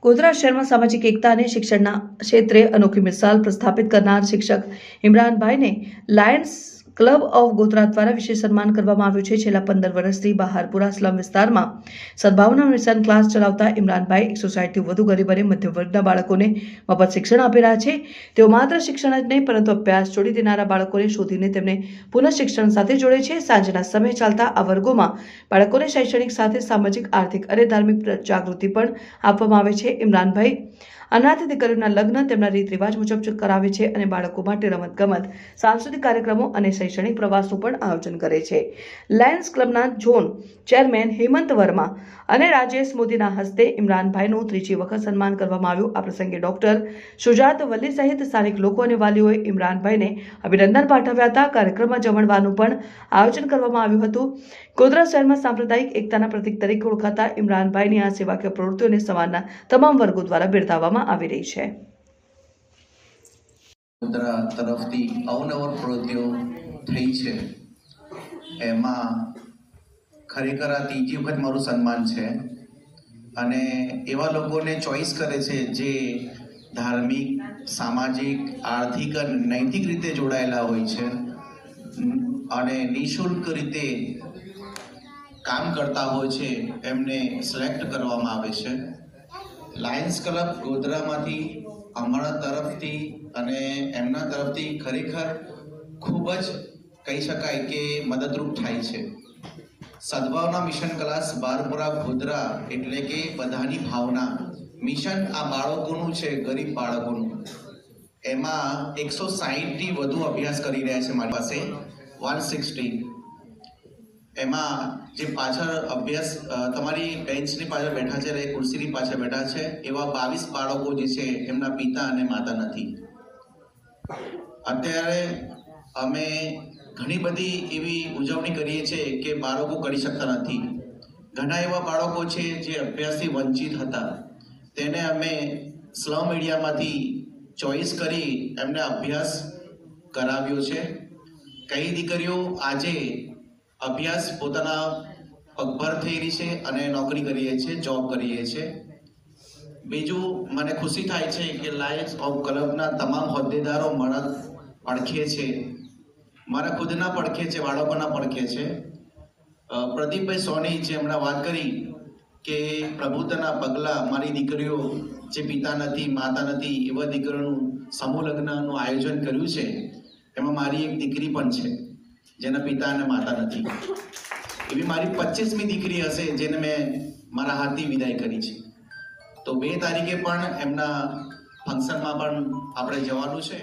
ગોધરા શહેરમાં સામાજિક એકતા અને શિક્ષણના ક્ષેત્રે અનોખી મિસાલ પ્રસ્થાપિત કરનાર શિક્ષક ઇમરાનભાઈને લાયન્સ ક્લબ ઓફ ગોધરા દ્વારા વિશેષ સન્માન કરવામાં આવ્યું છે। છેલ્લા 15 વર્ષથી બહારપુરા સ્લમ વિસ્તારમાં સદભાવના મિશન ક્લાસ ચલાવતા ઇમરાનભાઈ 160 થી વધુ ગરીબ અને મધ્યમ વર્ગના બાળકોને મફત શિક્ષણ આપી રહ્યા છે। તેઓ માત્ર શિક્ષણ જ નહીં પરંતુ અભ્યાસ છોડી દેનારા બાળકોને શોધીને તેમને પુનઃ શિક્ષણ સાથે જોડે છે। સાંજના સમયે ચાલતા આ વર્ગોમાં બાળકોને શૈક્ષણિક સાથે સામાજિક, આર્થિક અને ધાર્મિક જાગૃતિ પણ આપવામાં આવે છે। ઇમરાનભાઈ અનાથ દીકરીઓના લગ્ન તેમના રીત રિવાજ મુજબ કરાવે છે અને બાળકો માટે રમતગમત, સાંસ્કૃતિક કાર્યક્રમો અને શૈક્ષણિક પ્રવાસનું પણ આયોજન કરે છે। લાયન્સ ક્લબના ઝોન ચેરમેન હેમંત વર્મા અને રાજેશ મોદીના હસ્તે ઇમરાનભાઈનું ત્રીજી વખત સન્માન કરવામાં આવ્યું। આ પ્રસંગે ડોક્ટર સુજાત વલ્લી સહિત સ્થાનિક લોકો અને વાલીઓએ ઇમરાનભાઈને અભિનંદન પાઠવ્યા હતા। કાર્યક્રમમાં જમણવારનું પણ આયોજન કરવામાં આવ્યું હતું। ગોધરા શહેરમાં સાંપ્રદાયિક એકતાના પ્રતીક તરીકે ઓળખાતા ઇમરાનભાઈની આ સેવાકીય પ્રવૃત્તિઓને સમાજના તમામ વર્ગો દ્વારા બિરદાવવામાં આવી રહી છે। ગોધરા તરફથી અવનવર પ્રવૃત્તિઓ થઈ છે, એમાં ખરેખર આ ત્રીજી વખત મારું સન્માન છે અને એવા લોકોને ચોઈસ કરે છે જે ધાર્મિક, સામાજિક, આર્થિક અને નૈતિક રીતે જોડાયેલા હોય છે અને નિઃશુલ્ક રીતે કામ કરતા હોય છે, એમને સિલેક્ટ કરવામાં આવે છે। લાયન્સ ક્લબ ગોધરામાંથી અમારા તરફથી અને એમના તરફથી ખરેખર ખૂબ જ કહી શકાય કે મદદરૂપ થાય છે। સદભાવના મિશન ક્લાસ બહારપુરા ગોધરા એટલે કે બધાની ભાવના મિશન આ બાળકોનું છે, ગરીબ બાળકોનું। એમાં 160 થી વધુ અભ્યાસ કરી રહ્યા છે મારી પાસે, 160। એમાં જે પાછળ અભ્યાસ તમારી બેન્ચની પાછળ બેઠા છે, ખુરશીની પાછળ બેઠા છે, એવા 22 બાળકો જે છે એમના પિતા અને માતા નથી। અત્યારે અમે ઘણી બધી એવી ઉજવણી કરીએ છીએ કે બાળકો કરી શકતા નથી। ઘણા એવા બાળકો છે જે અભ્યાસથી વંચિત હતા, તેને અમે સ્લમ એરિયામાંથી ચોઈસ કરી એમને અભ્યાસ કરાવ્યો છે। કઈ દીકરીઓ આજે અભ્યાસ પોતાના પગભર થઈ રહી છે અને નોકરી કરીએ છીએ, જોબ કરીએ છીએ। બીજું મને ખુશી થાય છે કે લાયન્સ ઓફ ક્લબના તમામ હોદ્દેદારો મારા પડખે છે, મારા ખુદના પડખે છે, બાળકોના પડખે છે। પ્રદીપભાઈ સોની જે હમણાં વાત કરી કે પ્રભુતાના પગલાં, મારી દીકરીઓ જે પિતા નથી, માતા નથી, એવા દીકરીઓનું સમૂહ લગ્નનું આયોજન કર્યું છે। એમાં મારી એક દીકરી પણ છે જેના પિતા અને માતા નથી। એવી મારી 25મી દીકરી હશે જેને મેં મારા હાથથી વિદાય કરી છે। તો 2 તારીખે પણ એમના ફંક્શનમાં પણ આપણે જવાનું છે।